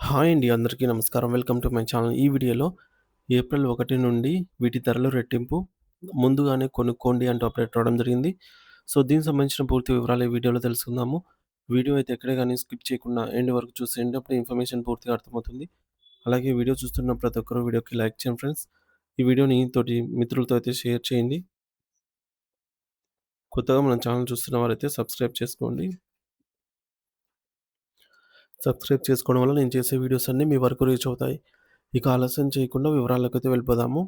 Hi అండి. అందరికీ నమస్కారం. Welcome to my channel. ఈ వీడియోలో ఏప్రిల్ 1 నుండి వీటి ధరలు రెట్టింపు. ముందుగానే కొనుక్కోండి అంటూ అప్డేట్ రావడం జరిగింది. సో, దీనికి సంబంధించిన పూర్తి వివరాలు ఈ వీడియోలో తెలుసుకుందాము. వీడియో అయితే ఎక్కడ గాని స్కిప్ చేయకుండా ఎండ్ వరకు చూసేయండి. అప్పుడు ఇన్ఫర్మేషన్ పూర్తిగా అర్థమవుతుంది. అలాగే వీడియో చూస్తున్న ప్రతి ఒక్కరు వీడియోకి లైక్ చేయండి ఫ్రెండ్స్. ఈ వీడియోని తోటి మిత్రులతో అయితే షేర్ చేయండి. కొత్తగా మన ఛానల్ చూస్తున్న వారైతే సబ్స్క్రైబ్ చేసుకోండి. సబ్స్క్రైబ్ చేసుకోవడం వల్ల నేను చేసే వీడియోస్ అన్నీ మీ వరకు రీచ్ అవుతాయి. ఇక ఆలస్యం చేయకుండా వివరాల్లోకైతే వెళ్ళిపోదాము.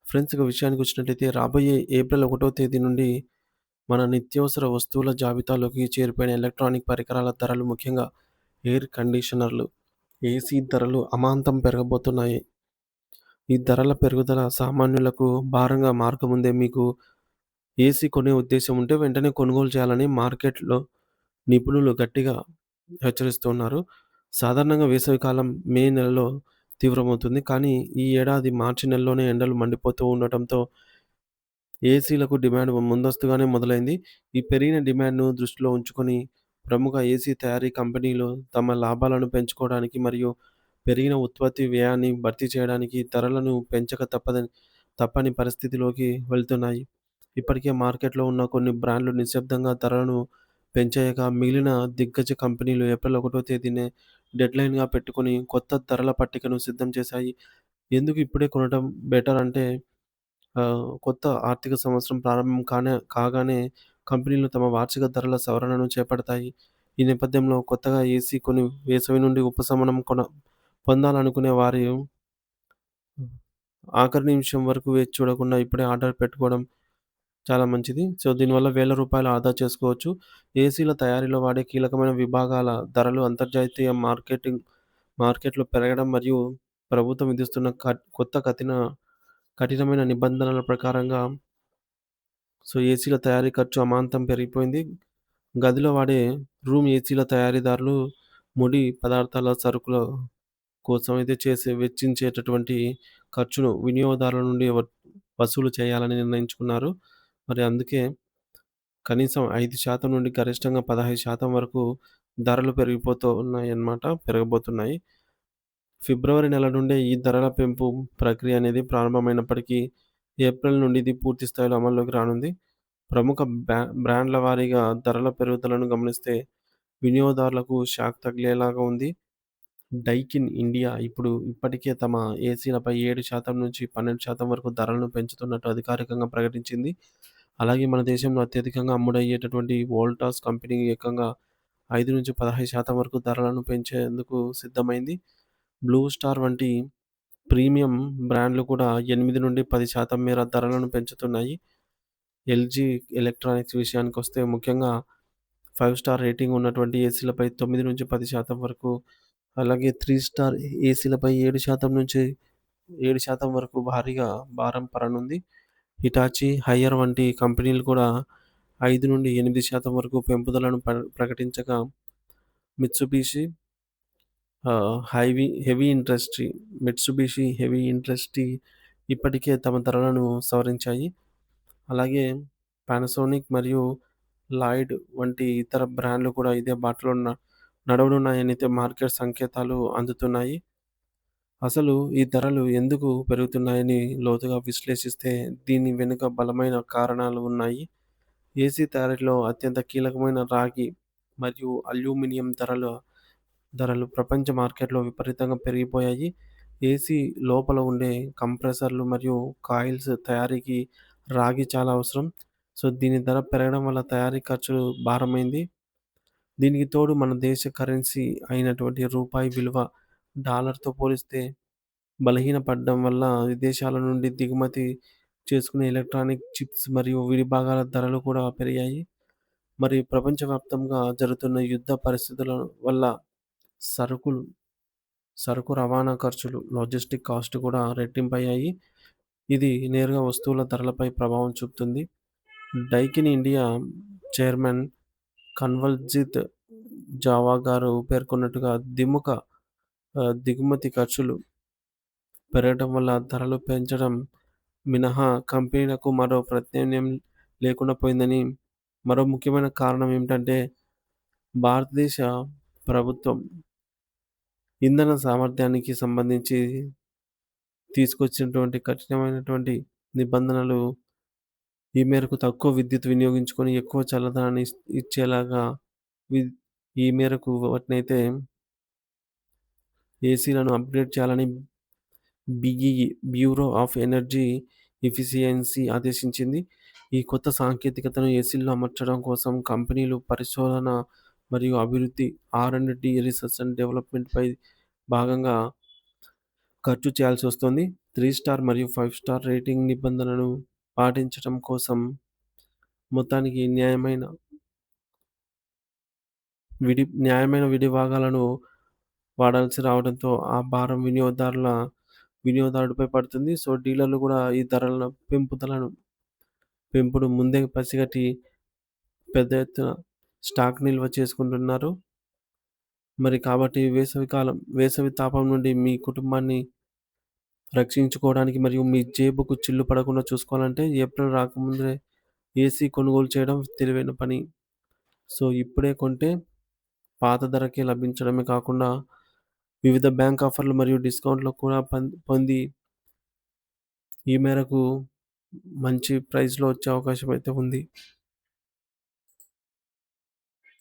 ఫ్రెండ్స్ ఇక విషయానికొచ్చినట్టయితే రాబోయే ఏప్రిల్ 1వ తేదీ నుండి మన నిత్యావసర వస్తువుల జాబితాలోకి చేరిపోయిన ఎలక్ట్రానిక్ పరికరాల ధరలు ముఖ్యంగా ఎయిర్ కండిషనర్లు, ఏసీ ధరలు అమాంతం పెరగబోతున్నాయి. ఈ ధరల పెరుగుదల సామాన్యులకు భారంగా మారకముందే మీకు ఏసీ కొనే ఉద్దేశం ఉంటే వెంటనే కొనుగోలు చేయాలని మార్కెట్‌లో నిపుణులు గట్టిగా హెచ్చరిస్తున్నారు. సాధారణంగా వేసవికాలం మే నెలలో తీవ్రమవుతుంది. కానీ ఈ ఏడాది మార్చి నెలలోనే ఎండలు మండిపోతూ ఉండటంతో ఏసీలకు డిమాండ్ ముందస్తుగానే మొదలైంది. ఈ పెరిగిన డిమాండ్‌ను దృష్టిలో ఉంచుకొని ప్రముఖ ఏసీ తయారీ కంపెనీలు తమ లాభాలను పెంచుకోవడానికి మరియు పెరిగిన ఉత్పత్తి వ్యయాన్ని భర్తీ చేయడానికి ధరలను పెంచక తప్పని పరిస్థితిలోకి వెళ్తున్నాయి. ఇప్పటికే మార్కెట్‌లో ఉన్న కొన్ని బ్రాండ్‌లు నిశ్శబ్దంగా ధరలను పెంచాయగా మిగిలిన దిగ్గజ కంపెనీలు ఏప్రిల్ 1వ తేదీనే డెడ్‌లైన్‌గా పెట్టుకొని కొత్త ధరల పట్టికను సిద్ధం చేశాయి. ఎందుకు ఇప్పుడే కొనడం బెటర్ అంటే కొత్త ఆర్థిక సంవత్సరం ప్రారంభం కాగానే కంపెనీలు తమ వార్షిక ధరల సవరణను చేపడతాయి. ఈ నేపథ్యంలో కొత్తగా ఏసీ కొని వేసవి నుండి ఉపశమనం పొందాలనుకునే వారు ఆఖరి నిమిషం వరకు వేచి చూడకుండా ఇప్పుడే ఆర్డర్ పెట్టుకోవడం చాలా మంచిది. సో, దీనివల్ల వేల రూపాయలు ఆదా చేసుకోవచ్చు. ఏసీల తయారీలో వాడే కీలకమైన విభాగాల ధరలు అంతర్జాతీయ మార్కెట్‌లో పెరగడం మరియు ప్రభుత్వం విధిస్తున్న కొత్త కఠినమైన నిబంధనల ప్రకారంగా ఏసీల తయారీ ఖర్చు అమాంతం పెరిగిపోయింది. గదిలో వాడే రూమ్ ఏసీల తయారీదారులు ముడి పదార్థాల సరుకుల కోసం అయితే వెచ్చించేటటువంటి ఖర్చును వినియోగదారుల నుండి వసూలు చేయాలని నిర్ణయించుకున్నారు. మరి అందుకే కనీసం 5% నుండి గరిష్టంగా 15% వరకు ధరలు పెరిగిపోతూ ఉన్నాయన్నమాట. పెరగబోతున్నాయి. ఫిబ్రవరి నెల నుండే ఈ ధరల పెంపు ప్రక్రియ అనేది ప్రారంభమైనప్పటికీ ఏప్రిల్ నుండి ఇది పూర్తి స్థాయిలో అమల్లోకి రానుంది. ప్రముఖ బ్రాండ్ల వారీగా ధరల పెరుగుదలను గమనిస్తే వినియోగదారులకు షాక్ తగిలేలాగా ఉంది. డైకిన్ ఇండియా ఇప్పటికే తమ ఏసీలపై 7% నుంచి 12% వరకు ధరలను పెంచుతున్నట్టు అధికారికంగా ప్రకటించింది. అలాగే మన దేశంలో అత్యధికంగా అమ్ముడయ్యేటటువంటి వోల్టాస్ కంపెనీ ఏకంగా 5-15% వరకు ధరలను పెంచేందుకు సిద్ధమైంది. బ్లూ స్టార్ వంటి ప్రీమియం బ్రాండ్లు కూడా 8-10% మేర ధరలను పెంచుతున్నాయి. ఎల్జీ ఎలక్ట్రానిక్స్ విషయానికొస్తే ముఖ్యంగా 5 స్టార్ రేటింగ్ ఉన్నటువంటి ఏసీలపై 9-10% వరకు, అలాగే 3 స్టార్ ఏసీలపై 7% వరకు భారీగా భారం పడనుంది. హిటాచీ, హైయర్ వంటి కంపెనీలు కూడా 5-8% వరకు పెంపుదలను ప్రకటించగా Mitsubishi heavy industry Mitsubishi heavy industry ఇప్పటికే తమ ధరలను సవరించాయి. అలాగే పానాసోనిక్ మరియు లాయిడ్ వంటి ఇతర బ్రాండ్లు కూడా ఇదే బాటలో నడవనున్నాయనైతే మార్కెట్ సంకేతాలు అందుతున్నాయి. అసలు ఈ ధరలు ఎందుకు పెరుగుతున్నాయని లోతుగా విశ్లేషిస్తే దీని వెనుక బలమైన కారణాలు ఉన్నాయి. ఏసీ తయారీలో అత్యంత కీలకమైన రాగి మరియు అల్యూమినియం ధరలు ప్రపంచ మార్కెట్‌లో విపరీతంగా పెరిగిపోయాయి. ఏసీ లోపల ఉండే కంప్రెసర్లు మరియు కాయిల్స్ తయారీకి రాగి చాలా అవసరం. దీని ధర పెరగడం వల్ల తయారీ ఖర్చులు భారమైంది. దీనికి తోడు మన దేశ కరెన్సీ అయినటువంటి రూపాయి విలువ డాలర్‌తో పోలిస్తే బలహీనపడడం వల్ల విదేశాల నుండి దిగుమతి చేసుకునే ఎలక్ట్రానిక్ చిప్స్ మరియు విడిభాగాల ధరలు కూడా పెరిగాయి. మరి ప్రపంచవ్యాప్తంగా జరుగుతున్న యుద్ధ పరిస్థితుల వల్ల సరుకులు సరుకు రవాణా ఖర్చులు, లాజిస్టిక్ కాస్ట్ కూడా రెట్టింపయ్యాయి. ఇది నేరుగా వస్తువుల ధరలపై ప్రభావం చూపుతుంది. Daikin India chairman Kanwaljit Java గారు పేర్కొన్నట్టుగా దిగుమతి ఖర్చులు పెరగడం వల్ల ధరలు పెంచడం మినహా కంపెనీలకు మరో ప్రత్యామ్నాయం లేకుండా పోయిందని. మరో ముఖ్యమైన కారణం ఏమిటంటే భారతదేశ ప్రభుత్వం ఇంధన సామర్థ్యానికి సంబంధించి తీసుకొచ్చినటువంటి కఠినమైనటువంటి నిబంధనలు ఈ మేరకు తక్కువ విద్యుత్ వినియోగించుకొని ఎక్కువ చల్లదనాన్ని ఇచ్చేలాగా వి ఈ మేరకు వాటినైతే ఏసీలను అప్‌గ్రేడ్ చేయాలని BEE bureau of energy efficiency ఆదేశించింది. ఈ కొత్త సాంకేతికతను ఏసీల్లో అమర్చడం కోసం కంపెనీలు పరిశోధన మరియు అభివృద్ధి ఆర్&డి రీసెర్చ్ అండ్ డెవలప్‌మెంట్‌పై భాగంగా ఖర్చు చేయాల్సొస్తుంది. 3 స్టార్ మరియు 5 స్టార్ రేటింగ్ నిబంధనలను పాటించటం కోసం మొత్తానికి న్యాయమైన విడిభాగాలను వాడాల్సి రావడంతో ఆ భారం వినియోగదారుడిపై పడుతుంది. సో, డీలర్లు గూడా ఈ ధరల పెంపుడు ముందే పసిగట్టి పెద్ద ఎత్తున స్టాక్ నిల్వ చేసుకుంటున్నారు. మరి కాబట్టి వేసవి తాపం నుండి మీ కుటుంబాన్ని రక్షించుకోవడానికి మరియు మీ జేబుకు చిల్లు పడకుండా చూసుకోవాలంటే ఏప్రిల్ రాకముందే ఏసీ కొనుగోలు చేయడం తెలివైన పని. సో, ఇప్పుడే కొంటే పాత ధరకే లభించడమే కాకుండా వివిధ బ్యాంక్ ఆఫర్‌లు మరియు డిస్కౌంట్‌లు కూడా పొంది ఈ మేరకు మంచి ప్రైస్‌లో వచ్చే అవకాశం అయితే ఉంది.